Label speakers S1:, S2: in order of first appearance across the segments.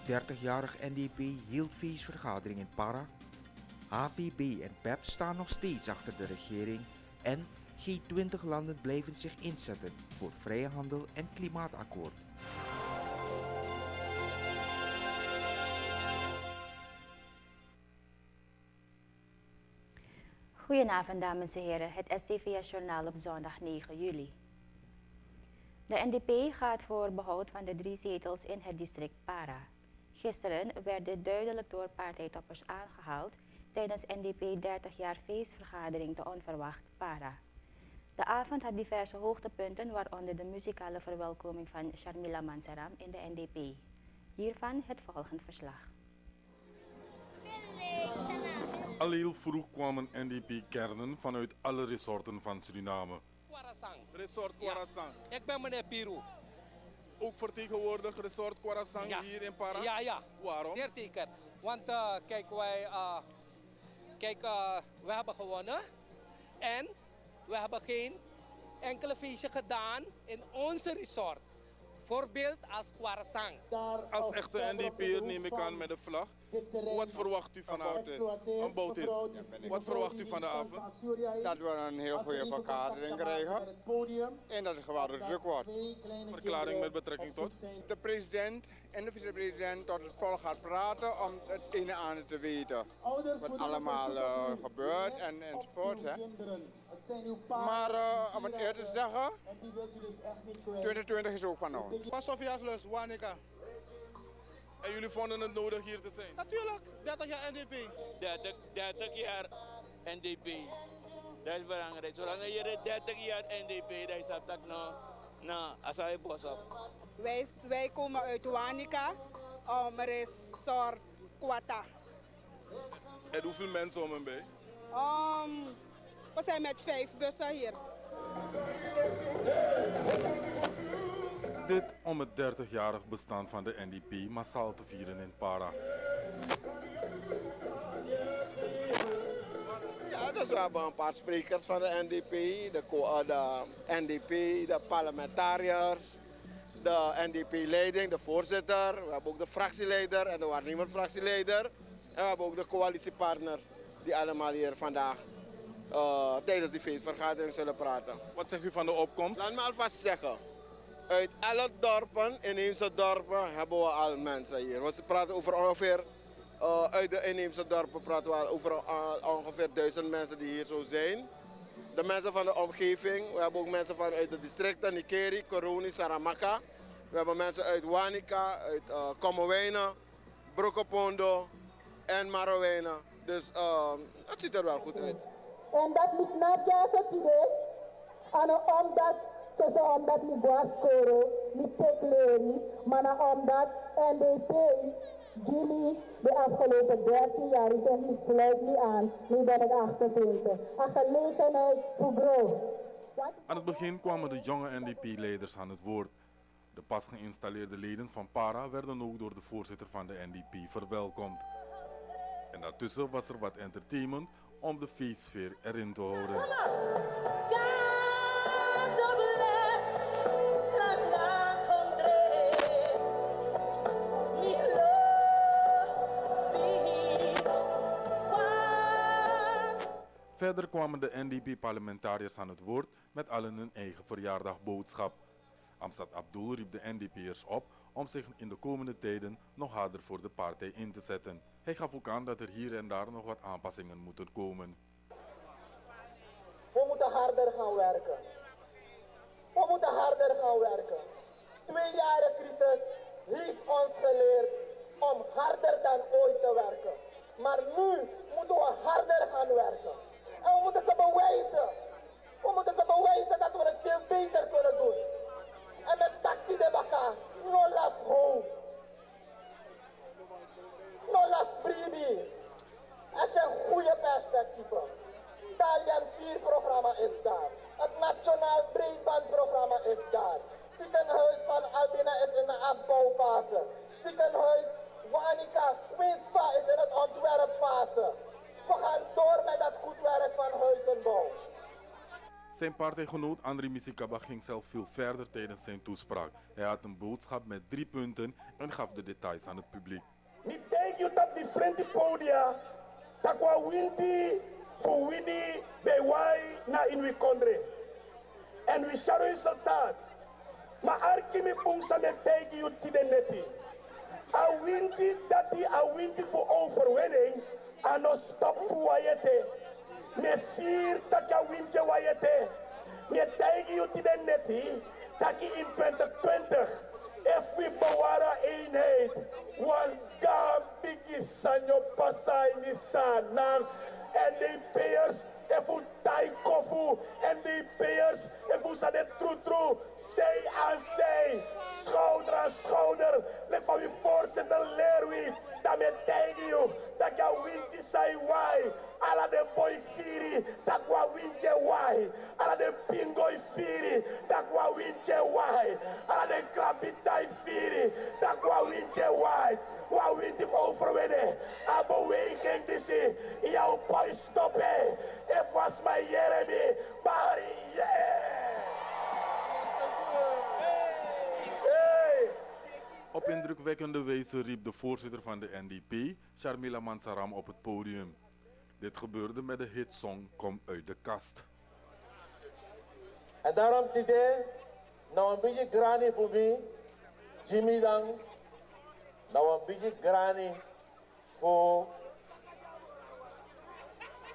S1: 30-jarig NDP hield feestvergadering in Para. HVB en PEP staan nog steeds achter de regering en G20-landen blijven zich inzetten voor vrije handel en klimaatakkoord.
S2: Goedenavond dames en heren, het STV-journaal op zondag 9 juli. De NDP gaat voor behoud van de 3 zetels in het district Para. Gisteren werd dit duidelijk door partijtoppers aangehaald tijdens NDP 30 jaar feestvergadering te onverwacht Para. De avond had diverse hoogtepunten, waaronder de muzikale verwelkoming van Sharmila Mansaram in de NDP. Hiervan het volgende verslag.
S3: Al heel vroeg kwamen NDP-kernen vanuit alle resorten van Suriname.
S4: Resort Kwarasan.
S5: Ja. Ik ben meneer Piru.
S4: Ook vertegenwoordigd Resort Kwarasan hier in Para?
S5: Ja.
S4: Waarom?
S5: Zeer zeker. Want kijk, we hebben gewonnen. En we hebben geen enkele feestje gedaan in onze resort. Voorbeeld als Kwarasan.
S4: Als echte NDP'er neem ik aan met de vlag. Wat verwacht u vanavond? Een bootist. Wat verwacht u van de avond?
S6: Dat we een heel goede vergadering krijgen en dat het gewoon druk wordt.
S4: Verklaring met betrekking tot?
S6: De president en de vicepresident tot het volk gaat praten om het ene en ander te weten. Wat allemaal gebeurt enzovoort. Maar om het eerder te zeggen, 2020 is ook van ons.
S7: Van Sofia's Lus, Wanika.
S4: En jullie vonden het nodig hier te zijn?
S7: Natuurlijk, 30 jaar NDP.
S8: 30 jaar NDP. Dat is belangrijk. Zolang je 30 jaar NDP, dan staat dat nou, als hij bos op.
S9: Wij komen uit Wanika, resort Kwata.
S4: En hoeveel mensen om en bij?
S9: We zijn met 5 bussen hier.
S3: Dit om het 30-jarig bestaan van de NDP massaal te vieren in Para.
S6: Ja, dus we hebben een paar sprekers van de NDP, de NDP, de parlementariërs, de NDP-leiding, de voorzitter. We hebben ook de fractieleider en de waarnemend fractieleider. En we hebben ook de coalitiepartners die allemaal hier vandaag tijdens die feestvergadering zullen praten.
S4: Wat zegt u van de opkomst?
S6: Laat me alvast zeggen, uit alle dorpen, inheemse dorpen, hebben we al mensen hier. We praten over ongeveer, uit de inheemse dorpen praten we over ongeveer 1000 mensen die hier zo zijn. De mensen van de omgeving, we hebben ook mensen vanuit de districten, Nikeri, Koroni, Saramaka. We hebben mensen uit Wanika, uit Kommerwijnen, Brokopondo en Marowijnen. Dus het ziet er wel goed uit.
S10: En dat moet not just zo today. En omdat mi guascoro, mi tekleri, maar omdat NDP Jimmy de afgelopen 13 jaar is en die sluit me aan. Nu ben ik 28. Een gelegenheid voor grow.
S3: Aan het begin kwamen de jonge NDP-leiders aan het woord. De pas geïnstalleerde leden van Para werden ook door de voorzitter van de NDP verwelkomd. En daartussen was er wat entertainment om de feestsfeer erin te houden. Verder kwamen de NDP-parlementariërs aan het woord met allen hun eigen verjaardagboodschap. Amstad Abdul riep de NDP'ers op om zich in de komende tijden nog harder voor de partij in te zetten. Hij gaf ook aan dat er hier en daar nog wat aanpassingen moeten komen.
S11: We moeten harder gaan werken. We moeten harder gaan werken. 2 jaren crisis heeft ons geleerd om harder dan ooit te werken. Maar nu moeten we harder gaan werken. En we moeten ze bewijzen. We moeten ze bewijzen dat we het veel beter kunnen doen. En met takti de baka, no last home. No last bribi. Er zijn goede perspectieven. Talian 4-programma is daar. Het Nationaal Breedbandprogramma is daar. Ziekenhuis van Albina is in de afbouwfase. Ziekenhuis Wanika Winsva is in het ontwerpfase. We gaan door met dat goed werk van huizenbouw.
S3: Zijn partijgenoot André Misikaba ging zelf veel verder tijdens zijn toespraak. Hij had een boodschap met 3 punten en gaf de details aan het publiek.
S11: Mi take you op different podia, takwa winti voor winnie bij wij na in we country. En we shall resultaat. Maar arkimi pungsa me take you to the neti. A winti dati a winti voor overwinning, a no stop voor wayete. Me vier takja wintje wayete. Me take you to the neti, taki in 2020. If we bewaren eenheid, want gaan bigi sanyo pasay ni sanang. En die peers, if u tai kofu, en die peers, if u sa de true, zij aan zij, schouder aan schouder, leg van uw voorzitter leer wie, dat me tegen u, dat je winti sai wai, ala de boy firi, dat wa wintje wai, ala de pingoi firi, dat wa wintje wai, ala de krabitai firi, dat wa wintje wai. Waar wint die overwinnen? A beweging die ze jouw pui stoppen. Het was mijn Jeremy, maar
S3: Op indrukwekkende wijze riep de voorzitter van de NDP, Sharmila Mansaram, op het podium. Dit gebeurde met de hitsong Kom uit de kast.
S11: En daarom today, nou een beetje grani voor mij, Jimmy dan. Nou een beetje grani voor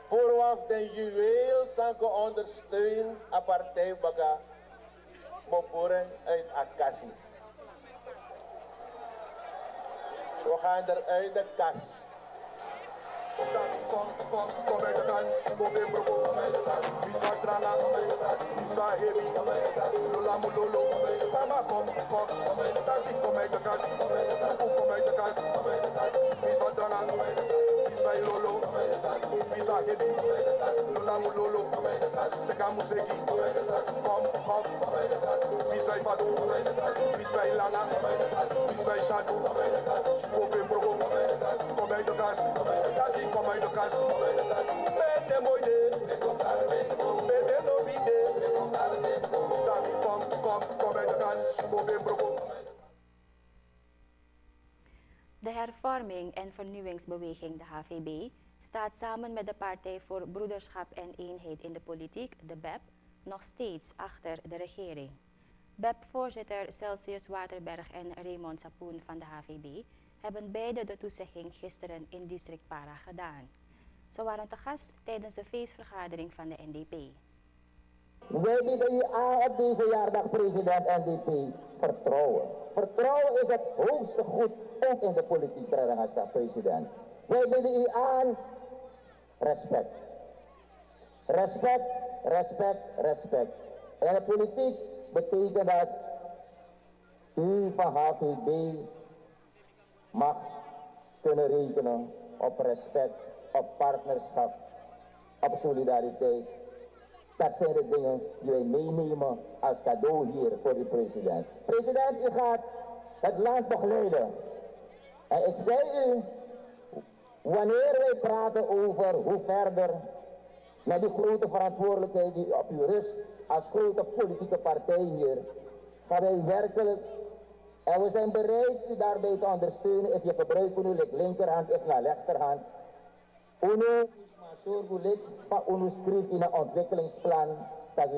S11: vooraf de juweel sanko ondersteun a partij baga moporen uit Akasi. We gaan er uit de kast. Kom uit de kast, kom in broek, kom uit de kast. Bisa trana, kom uit de kast. Bisa heavy, kom uit de kast. Lola mulolo, kom uit de kast. Mama kom uit de kast. Kom uit de kast, kom uit de kast. Kom uit de kast, kom uit de kast. Bisa trana, kom uit de kast. Bisa lolo, kom uit de kast. Bisa heavy, kom uit de kast. Lola mulolo, kom uit de kast. Seka museki, kom uit de kast. Kom uit de kast. Bisa ipado, kom uit de kast. Bisa lana, kom uit de kast. Bisa shadu, kom uit de kast. Kom in broek, kom uit de kast. Kom uit de kast, kom uit de kast. Kom uit de kast, kom uit de kast. Bede moide, bede no bide. Davi kom uit de kast. Kom in broek.
S2: De hervorming en vernieuwingsbeweging, de HVB, staat samen met de Partij voor Broederschap en Eenheid in de Politiek, de BEP, nog steeds achter de regering. BEP-voorzitter Celsius Waterberg en Raymond Sapoen van de HVB hebben beide de toezegging gisteren in district Para gedaan. Ze waren te gast tijdens de feestvergadering van de NDP.
S10: Wij bieden u aan op deze jaardag, president NDP, vertrouwen. Vertrouwen is het hoogste goed, ook in de politiek, president. Wij bieden u aan respect. Respect, respect, respect. In de politiek betekent dat u van HVB mag kunnen rekenen op respect, op partnerschap, op solidariteit. Dat zijn de dingen die wij meenemen als cadeau hier voor de president. President, u gaat het land nog leiden. En ik zei u, wanneer wij praten over hoe verder met die grote verantwoordelijkheid die op u rust als grote politieke partij hier, gaan wij werkelijk, en we zijn bereid u daarbij te ondersteunen, of je gebruikt uw linkerhand of naar rechterhand. Uno Uno schreef in een ontwikkelingsplan dat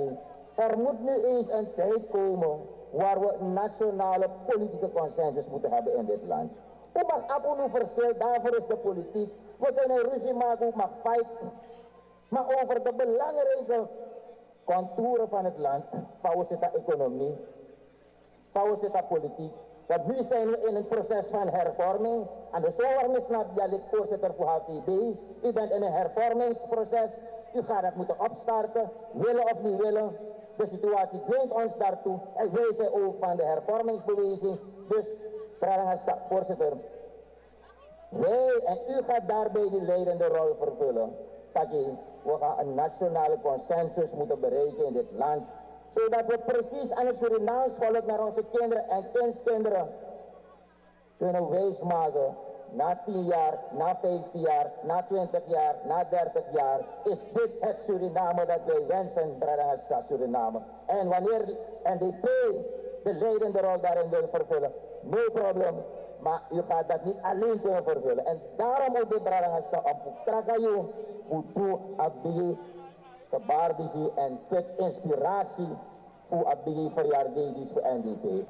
S10: er moet nu eens een tijd komen waar we nationale politieke consensus moeten hebben in dit land. U mag op uw verschil, daarvoor is de politiek. We kunnen ruzie maken, u mag fighten. Maar over de belangrijke contouren van het land, vouwen zit de economie, vouwen zit de politiek. Want nu zijn we in een proces van hervorming. En de zomer snap je, voorzitter voor HVB. U bent in een hervormingsproces. U gaat het moeten opstarten, willen of niet willen. De situatie dwingt ons daartoe. En wij zijn ook van de hervormingsbeweging. Dus, voorzitter, wij en u gaat daarbij die leidende rol vervullen. Taki, we gaan een nationale consensus moeten bereiken in dit land. Zodat we precies aan het Surinaams volk naar onze kinderen en kindskinderen kunnen wijsmaken na 10 jaar, na 15 jaar, na 20 jaar, na 30 jaar, is dit het Suriname dat wij wensen, Bradangasa Suriname. En wanneer NDP de leidende rol daarin wil vervullen, no problem, maar u gaat dat niet alleen kunnen vervullen. En daarom moet de Bradangasa op Trakayu, voor abie, gebaardisi en tot inspiratie voor abie verjaardedis voor NDP.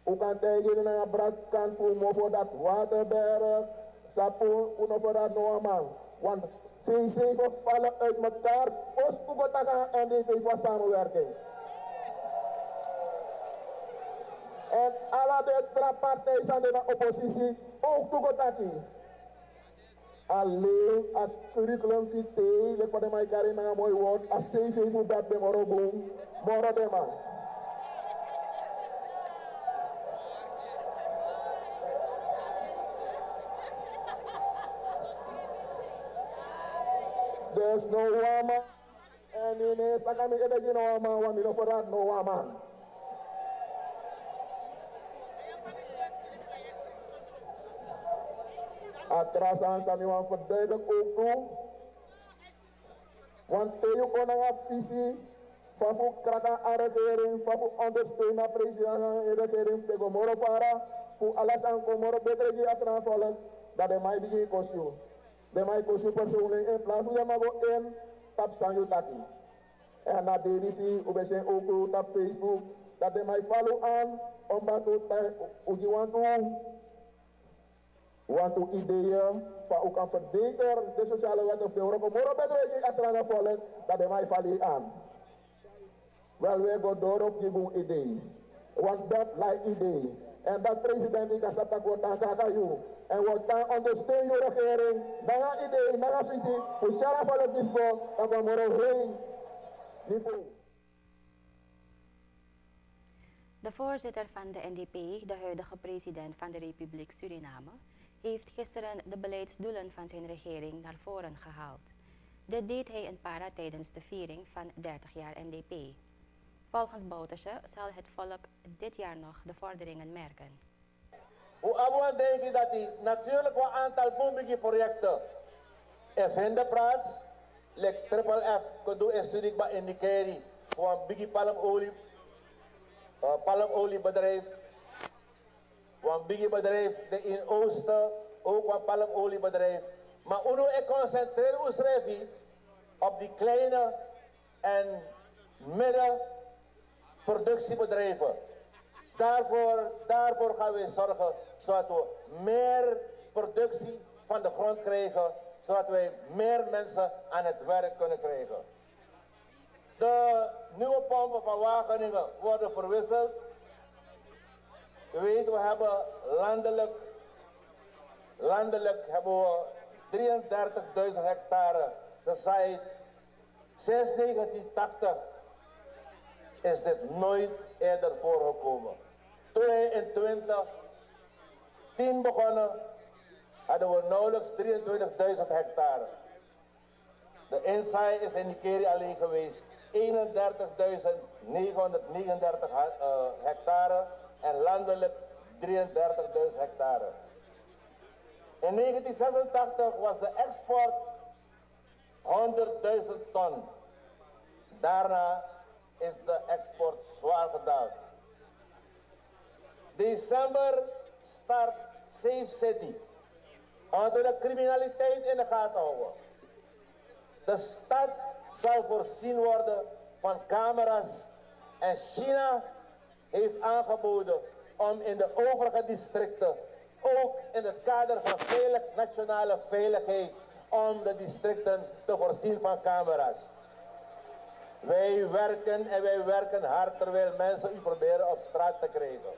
S11: Hoe kan tegen een brak kan voor dat waterberg, sapoen, voor dat normaal. Want V7 vallen uit elkaar, volgens Oegotaka en NDP voor samenwerking. En alle de partijen zijn in de oppositie, ook Oegotaki. Alleen als curriculum vitae, voor de mij karin een mooi woord, als CV voor dat de moro boom, moro de man. There's no woman, and in a sakami edegi no woman, one minute for that no woman. Atrasan sami wan verduidelijk ook toe. Want teo kon een visie van voor kraka aan regering, van voor ondersteunen aan president en regering tegen Komoro Fara, voor alles aan Komoro betreki als een volk, dat de mij begin kosju. De mij kosju persoonlijk in plaats van de mago in tap sanjo taki. En na de risi, we zijn ook toe op Facebook, dat de mij follow aan, omdat u want uw ideeën van hoe kan verbeteren de sociale wet of de Europa. Moro betreki als een volk, dat de mij vallen aan. Wel, we gaan door of die idee. Want dat lijkt idee. En dat president die kan zeggen, wordt aan Krakayu. En wordt dan ondersteun je regering. Dan een idee, dan een visie. Voor jaren van het disco, dat we maar heen. Niveau.
S2: De voorzitter van de NDP, de huidige president van de Republiek Suriname, heeft gisteren de beleidsdoelen van zijn regering naar voren gehaald. Dit deed hij in Para tijdens de viering van 30 jaar NDP. Volgens Bouterse zal het volk dit jaar nog de vorderingen merken.
S12: Hoe abon denk ik dat die natuurlijk wel aantal bombige projecten er vinden plaats. Like Triple F, kudu en studie bij indiceren voor een biggie palmoliebedrijf. Een biggie bedrijf de in Oosten ook een palmoliebedrijf. Maar uno concentreren ons op die kleine en middenproductiebedrijven. Daarvoor gaan we zorgen, zodat we meer productie van de grond krijgen, zodat wij meer mensen aan het werk kunnen krijgen. De nieuwe pompen van Wageningen worden verwisseld. U weet, we hebben landelijk hebben we 33.000 hectare gezaaid. Sinds 1980 is dit nooit eerder voorgekomen. Toen wij in 2010 begonnen, hadden we nauwelijks 23.000 hectare. De inzaai is in Nigeria alleen geweest 31.939 hectare en landelijk 33.000 hectare. In 1986 was de export 100.000 ton. Daarna is de export zwaar gedaald. December start Safe City. Omdat we de criminaliteit in de gaten houden. De stad zal voorzien worden van camera's en China heeft aangeboden om in de overige districten, ook in het kader van nationale veiligheid, om de districten te voorzien van camera's. Wij werken hard terwijl mensen u proberen op straat te krijgen.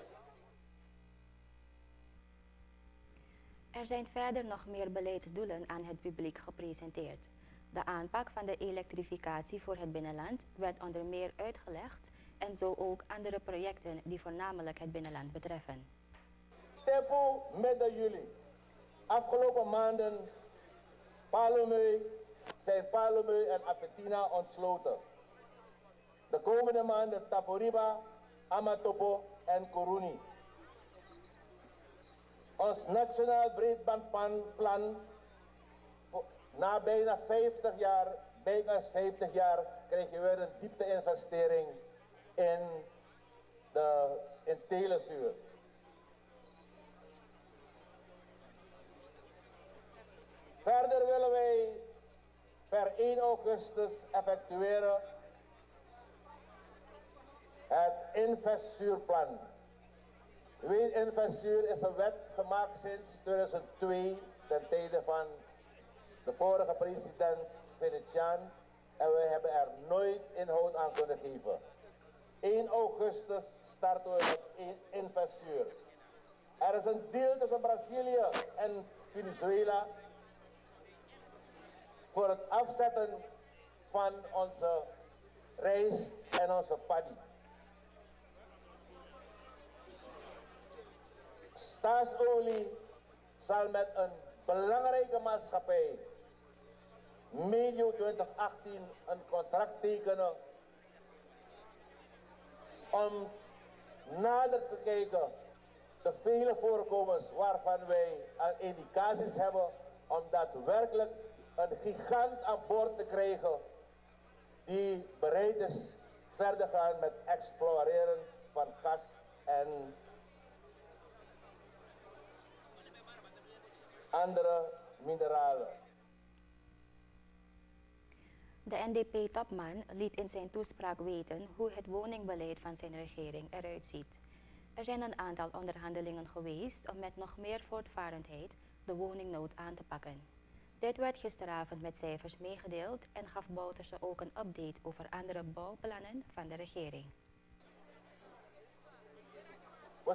S2: Er zijn verder nog meer beleidsdoelen aan het publiek gepresenteerd. De aanpak van de elektrificatie voor het binnenland werd onder meer uitgelegd en zo ook andere projecten die voornamelijk het binnenland betreffen.
S12: Tempo midden juli. Afgelopen maanden zijn Palomeu en Apetina ontsloten. De komende maanden Taporiba, Amatopo en Koruni. Ons nationaal breedbandplan, na bijna 50 jaar, krijg je weer een diepte-investering in telezuur. Verder willen wij per 1 augustus effectueren het investzuurplan. U weet, investzuur is een wet gemaakt sinds 2002 ten tijde van de vorige president Venetiaan en wij hebben er nooit inhoud aan kunnen geven. 1 augustus starten we met investzuur. Er is een deal tussen Brazilië en Venezuela voor het afzetten van onze rijst en onze paddy. Staatsolie zal met een belangrijke maatschappij medio 2018 een contract tekenen om nader te kijken de vele voorkomens waarvan wij al indicaties hebben om daadwerkelijk een gigant aan boord te krijgen die bereid is verder gaan met exploreren van gas en andere mineralen.
S2: De NDP-topman liet in zijn toespraak weten hoe het woningbeleid van zijn regering eruit ziet. Er zijn een aantal onderhandelingen geweest om met nog meer voortvarendheid de woningnood aan te pakken. Dit werd gisteravond met cijfers meegedeeld en gaf Bouterse ook een update over andere bouwplannen van de regering.
S12: We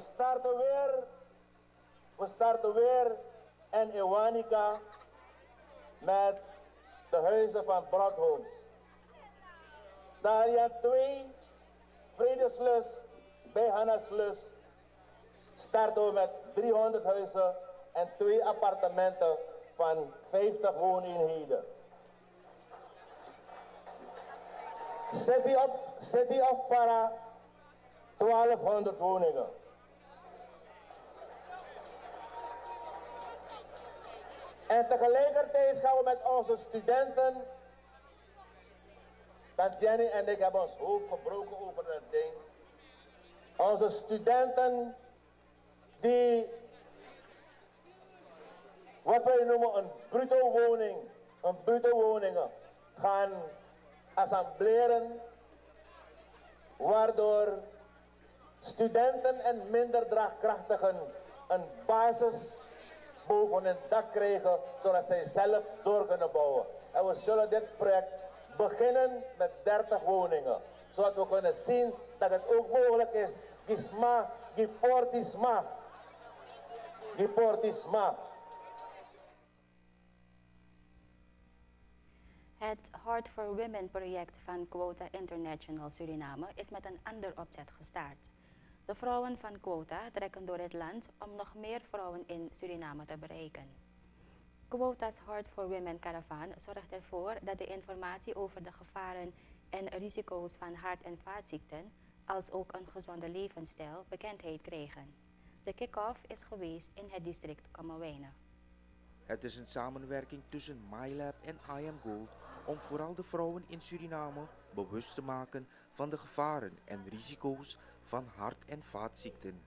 S12: starten weer in Ewanica met de huizen van Bradhomes. Dalian 2, Vredeslus, bij Hannaslus starten we met 300 huizen en 2 appartementen van 50 wooneenheden. City of Para, 1200 woningen. En tegelijkertijd gaan we met onze studenten, want Jenny en ik hebben ons hoofd gebroken over dat ding. Onze studenten die wat wij noemen een bruto woningen gaan assembleren, waardoor studenten en minder draagkrachtigen een basis boven hun dak krijgen, zodat zij zelf door kunnen bouwen. En we zullen dit project beginnen met 30 woningen, zodat we kunnen zien dat het ook mogelijk is. Gisma, Giportisma.
S2: Het Heart for Women project van Quota International Suriname is met een ander opzet gestart. De vrouwen van Quota trekken door het land om nog meer vrouwen in Suriname te bereiken. Quota's Heart for Women Caravan zorgt ervoor dat de informatie over de gevaren en risico's van hart- en vaatziekten, als ook een gezonde levensstijl, bekendheid krijgen. De kick-off is geweest in het district Kammerwijnen.
S1: Het is een samenwerking tussen MyLab en I Am Gold om vooral de vrouwen in Suriname bewust te maken van de gevaren en risico's van hart- en vaatziekten.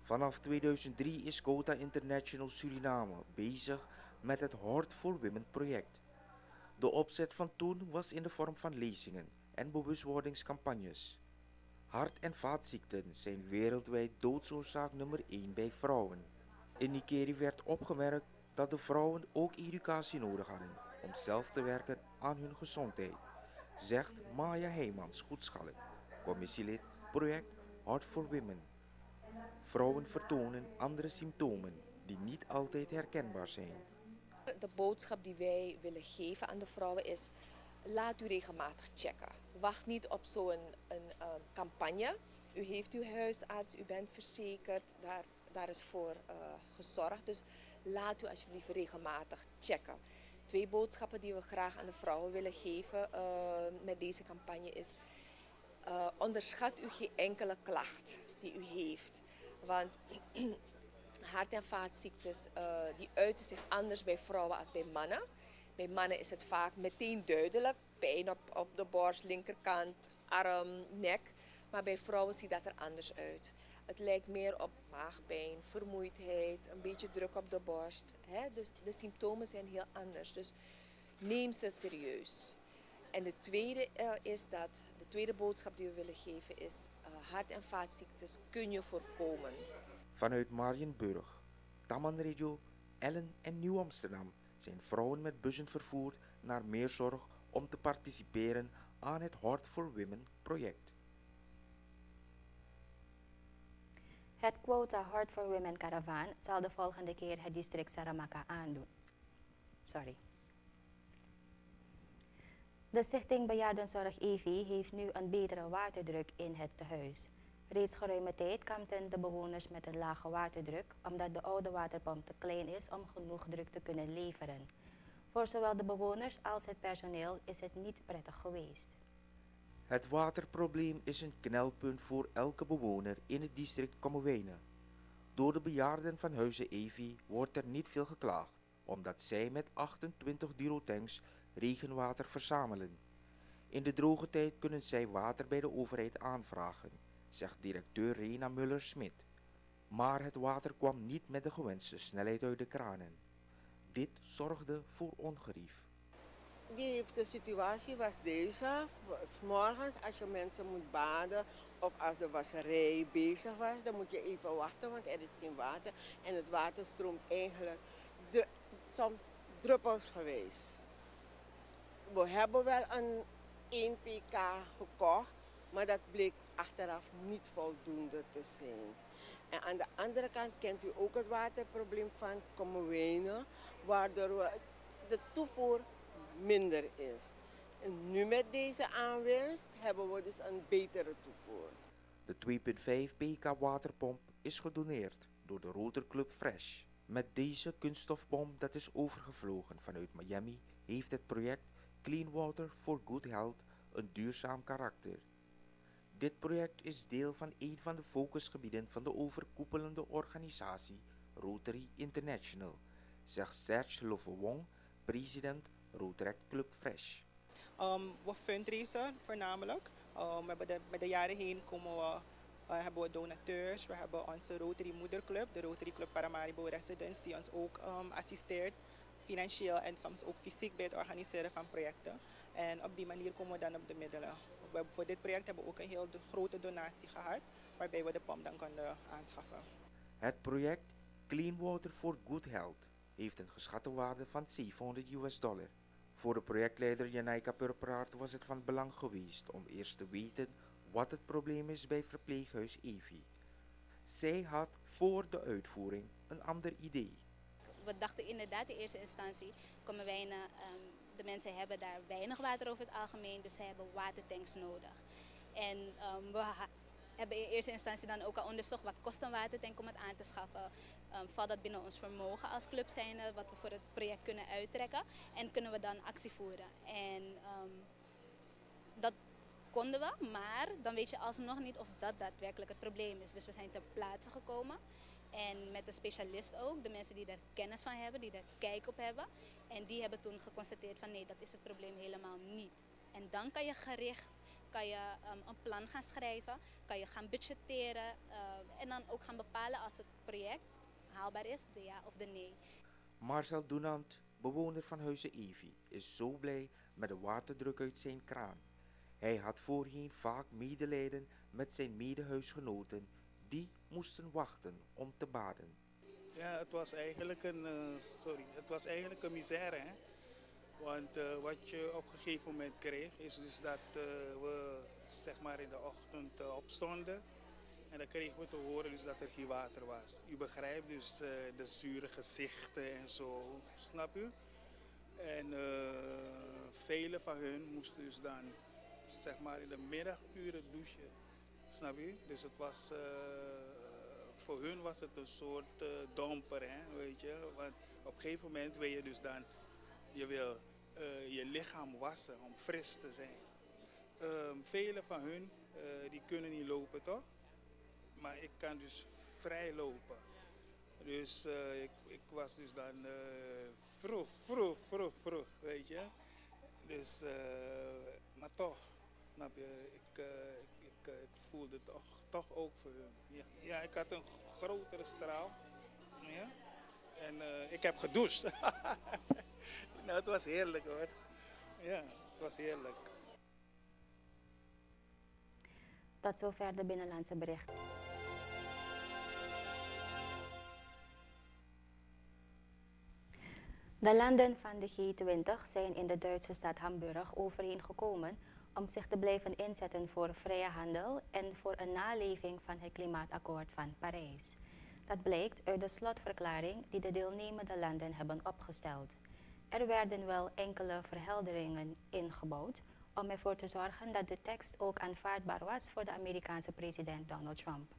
S1: Vanaf 2003 is Quota International Suriname bezig met het Heart for Women project. De opzet van toen was in de vorm van lezingen en bewustwordingscampagnes. Hart- en vaatziekten zijn wereldwijd doodsoorzaak nummer 1 bij vrouwen. In Nikeri werd opgemerkt dat de vrouwen ook educatie nodig hadden om zelf te werken aan hun gezondheid, zegt Maya Heijmans-Goedschalk, commissielid project Heart for Women. Vrouwen vertonen andere symptomen die niet altijd herkenbaar zijn.
S13: De boodschap die wij willen geven aan de vrouwen is: laat u regelmatig checken. Wacht niet op zo'n campagne. U heeft uw huisarts, u bent verzekerd, daar is voor gezorgd. Dus laat u alsjeblieft regelmatig checken. 2 boodschappen die we graag aan de vrouwen willen geven met deze campagne is: onderschat u geen enkele klacht die u heeft. Want Hart- en vaatziektes die uiten zich anders bij vrouwen als bij mannen. Bij mannen is het vaak meteen duidelijk. Pijn op de borst, linkerkant, arm, nek. Maar bij vrouwen ziet dat er anders uit. Het lijkt meer op maagpijn, vermoeidheid, een beetje druk op de borst. Hè? Dus de symptomen zijn heel anders. Dus neem ze serieus. En de tweede boodschap die we willen geven is, hart- en vaatziektes kun je voorkomen.
S1: Vanuit Marienburg, Tamanregio, Ellen en Nieuw-Amsterdam zijn vrouwen met bussen vervoerd naar Meerzorg om te participeren aan het Heart for Women project.
S2: Het quota Heart for Women Caravan zal de volgende keer het district Saramaka aandoen. De Stichting Bejaardenzorg EV heeft nu een betere waterdruk in het tehuis. Reeds geruime tijd kampten de bewoners met een lage waterdruk, omdat de oude waterpomp te klein is om genoeg druk te kunnen leveren. Voor zowel de bewoners als het personeel is het niet prettig geweest.
S1: Het waterprobleem is een knelpunt voor elke bewoner in het district Kommerwijnen. Door de bejaarden van Huizen EV wordt er niet veel geklaagd, omdat zij met 28 durotanks regenwater verzamelen. In de droge tijd kunnen zij water bij de overheid aanvragen, zegt directeur Rena Muller-Smit. Maar het water kwam niet met de gewenste snelheid uit de kranen. Dit zorgde voor ongerief.
S14: De situatie was deze. Morgens als je mensen moet baden of als de wasserij bezig was, dan moet je even wachten, want er is geen water. En het water stroomt eigenlijk soms druppels geweest. We hebben wel een 1 pk gekocht, maar dat bleek achteraf niet voldoende te zijn. En aan de andere kant kent u ook het waterprobleem van Kommerwijnen, waardoor de toevoer minder is. En nu met deze aanwinst hebben we dus een betere toevoer.
S1: De 2,5 pk waterpomp is gedoneerd door de Rotorclub Fresh. Met deze kunststofpomp dat is overgevlogen vanuit Miami heeft het project Clean Water for Good Health een duurzaam karakter. Dit project is deel van een van de focusgebieden van de overkoepelende organisatie Rotary International, zegt Serge Lovewong, president Rotary Club Fresh.
S15: We fundraisen voornamelijk. Met de jaren heen hebben we donateurs. We hebben onze Rotary Moederclub, de Rotary Club Paramaribo Residence, die ons ook assisteert, financieel en soms ook fysiek bij het organiseren van projecten. En op die manier komen we dan op de middelen. Voor dit project hebben we ook een heel grote donatie gehad, waarbij we de pomp dan konden aanschaffen.
S1: Het project Clean Water for Good Health heeft een geschatte waarde van $700. Voor de projectleider Janaika Purperaert was het van belang geweest om eerst te weten wat het probleem is bij verpleeghuis Evi. Zij had voor de uitvoering een ander idee.
S16: We dachten inderdaad in eerste instantie, de mensen hebben daar weinig water over het algemeen, dus ze hebben watertanks nodig. En we hebben in eerste instantie dan ook al onderzocht wat kost een watertank om het aan te schaffen. Valt dat binnen ons vermogen als club zijnde, wat we voor het project kunnen uittrekken en kunnen we dan actie voeren. En dat konden we, maar dan weet je alsnog niet of dat daadwerkelijk het probleem is. Dus we zijn ter plaatse gekomen en met een specialist ook, de mensen die daar kennis van hebben, die daar kijk op hebben. En die hebben toen geconstateerd van nee, dat is het probleem helemaal niet. En dan kan je gericht een plan gaan schrijven, kan je gaan budgetteren en dan ook gaan bepalen als het project haalbaar is, de ja of de nee.
S1: Marcel Doenant, bewoner van Huizen Evi, is zo blij met de waterdruk uit zijn kraan. Hij had voorheen vaak medelijden met zijn medehuisgenoten die moesten wachten om te baden.
S17: Ja, het was eigenlijk een misère. Hè? Want wat je op een gegeven moment kreeg is dus dat we zeg maar in de ochtend opstonden. En dan kregen we te horen dus dat er geen water was. U begrijpt dus de zure gezichten en zo, snap u? En velen van hun moesten dus dan zeg maar in de middaguren douchen, snap u? Dus het was, voor hun was het een soort domper, hè, weet je? Want op een gegeven moment wil je dus dan, je wil je lichaam wassen om fris te zijn. Velen van hun die kunnen niet lopen, toch? Maar ik kan dus vrij lopen. Dus ik was dus dan vroeg, weet je. Dus, maar toch, snap je, ik voelde toch ook voor hun. Ja, ik had een grotere straal. Ja. En ik heb gedoucht. Nou, het was heerlijk hoor. Ja, het was heerlijk.
S2: Tot zover de binnenlandse berichten. De landen van de G20 zijn in de Duitse stad Hamburg overeengekomen om zich te blijven inzetten voor vrije handel en voor een naleving van het klimaatakkoord van Parijs. Dat blijkt uit de slotverklaring die de deelnemende landen hebben opgesteld. Er werden wel enkele verhelderingen ingebouwd om ervoor te zorgen dat de tekst ook aanvaardbaar was voor de Amerikaanse president Donald Trump.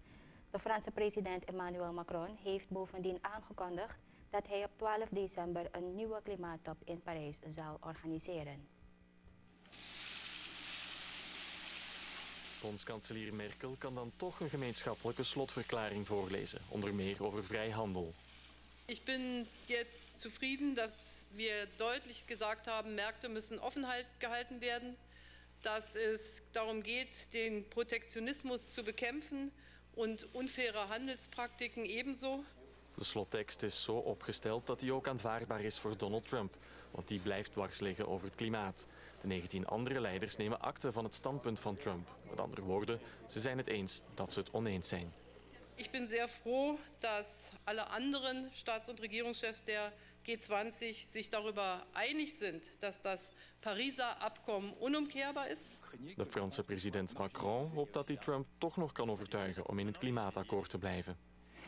S2: De Franse president Emmanuel Macron heeft bovendien aangekondigd dat hij op 12 december een nieuwe klimaattop in Parijs zal organiseren.
S18: Bondskanselier Merkel kan dan toch een gemeenschappelijke slotverklaring voorlezen, onder meer over vrijhandel.
S19: Ich bin jetzt zufrieden, dass wir deutlich gesagt haben, Märkte müssen offen gehalten werden, dass es darum geht, den Protektionismus zu bekämpfen und unfaire Handelspraktiken ebenso.
S18: De slottekst is zo opgesteld dat die ook aanvaardbaar is voor Donald Trump, want die blijft dwars liggen over het klimaat. De 19 andere leiders nemen akte van het standpunt van Trump. Met andere woorden, ze zijn het eens dat ze het oneens zijn.
S19: Ich bin sehr froh, dass alle anderen Staats- und Regierungschefs der G20 sich darüber einig sind, dass das Pariser Abkommen unumkehrbar ist.
S18: De Franse president Macron hoopt dat hij Trump toch nog kan overtuigen om in het klimaatakkoord te blijven.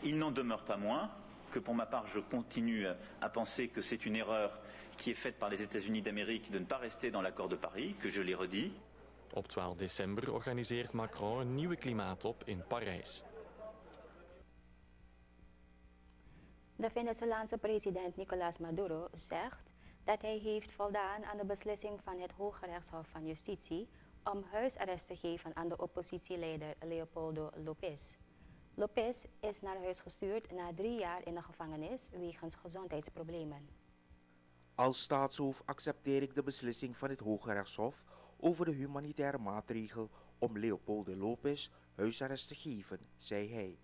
S20: Il n'en demeure pas moins que pour ma part je continue à penser que c'est une erreur qui est faite par les États-Unis d'Amérique de ne pas rester dans l'accord de Paris, que je l'ai redit.
S18: Op 12 december organiseert Macron een nieuwe klimaattop in Parijs.
S2: De Venezolaanse president Nicolás Maduro zegt dat hij heeft voldaan aan de beslissing van het Hoge Rechtshof van Justitie om huisarrest te geven aan de oppositieleider Leopoldo López. López is naar huis gestuurd na 3 jaar in de gevangenis wegens gezondheidsproblemen.
S1: Als staatshoofd accepteer ik de beslissing van het Hoge Rechtshof over de humanitaire maatregel om Leopoldo López huisarrest te geven, zei hij.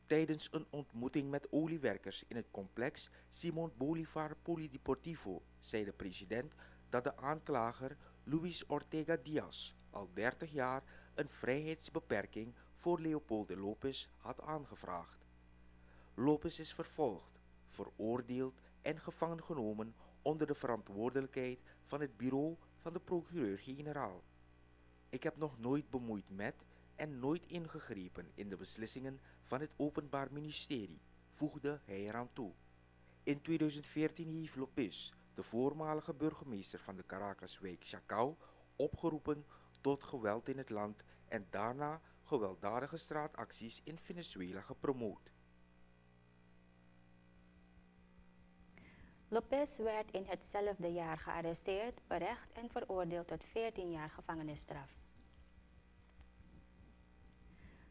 S1: Tijdens een ontmoeting met oliewerkers in het complex Simón Bolívar Polideportivo zei de president dat de aanklager Luis Ortega Díaz al 30 jaar een vrijheidsbeperking voor Leopoldo López had aangevraagd. López is vervolgd, veroordeeld en gevangen genomen onder de verantwoordelijkheid van het bureau van de procureur-generaal. Ik heb nog nooit bemoeid met en nooit ingegrepen in de beslissingen van het Openbaar Ministerie, voegde hij eraan toe. In 2014 heeft López, de voormalige burgemeester van de Caracaswijk Chacao, opgeroepen tot geweld in het land en daarna gewelddadige straatacties in Venezuela gepromoot.
S2: López werd in hetzelfde jaar gearresteerd, berecht en veroordeeld tot 14 jaar gevangenisstraf.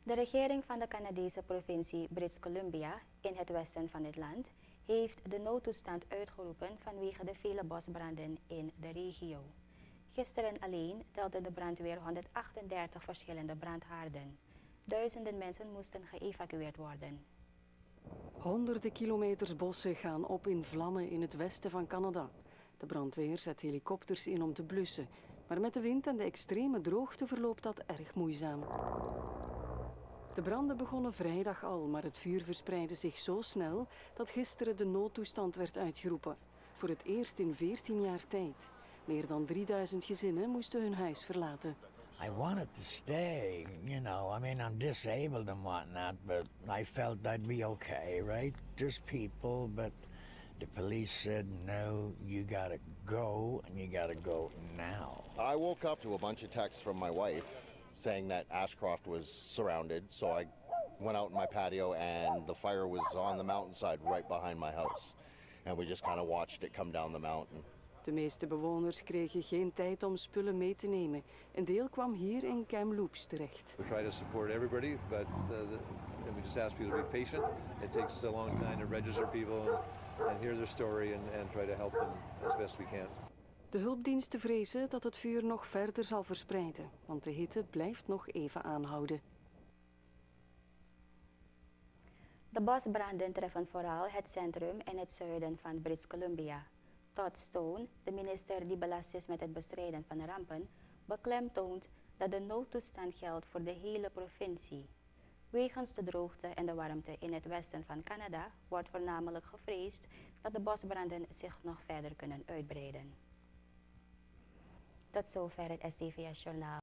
S2: De regering van de Canadese provincie British Columbia in het westen van het land heeft de noodtoestand uitgeroepen vanwege de vele bosbranden in de regio. Gisteren alleen telde de brandweer 138 verschillende brandhaarden. Duizenden mensen moesten geëvacueerd worden.
S21: Honderden kilometers bossen gaan op in vlammen in het westen van Canada. De brandweer zet helikopters in om te blussen, maar met de wind en de extreme droogte verloopt dat erg moeizaam. De branden begonnen vrijdag al, maar het vuur verspreidde zich zo snel dat gisteren de noodtoestand werd uitgeroepen. Voor het eerst in 14 jaar tijd. Meer dan 3000 gezinnen moesten hun huis verlaten.
S22: I wanted to stay, you know, I mean, I'm disabled and whatnot, but I felt I'd be okay, right? Just people, but the police said, no, you gotta go, and you gotta go now.
S23: I woke up to a bunch of texts from my wife saying that Ashcroft was surrounded, so I went out in my patio and the fire was on the mountainside right behind my house. And we just kind of watched it come down the mountain.
S21: De meeste bewoners kregen geen tijd om spullen mee te nemen. Een deel kwam hier in Kamloops terecht.
S24: We try to support everybody, but
S5: we just ask people to be patient. It takes a long time to register people and hear their story and try to help them as best we can.
S21: De hulpdiensten vrezen dat het vuur nog verder zal verspreiden, want de hitte blijft nog even aanhouden.
S2: De bosbranden treffen vooral het centrum en het zuiden van Brits Columbia. Todd Stone, de minister die belast is met het bestrijden van rampen, beklemtoont dat de noodtoestand geldt voor de hele provincie. Wegens de droogte en de warmte in het westen van Canada wordt voornamelijk gevreesd dat de bosbranden zich nog verder kunnen uitbreiden. Tot zover het STVS Journaal.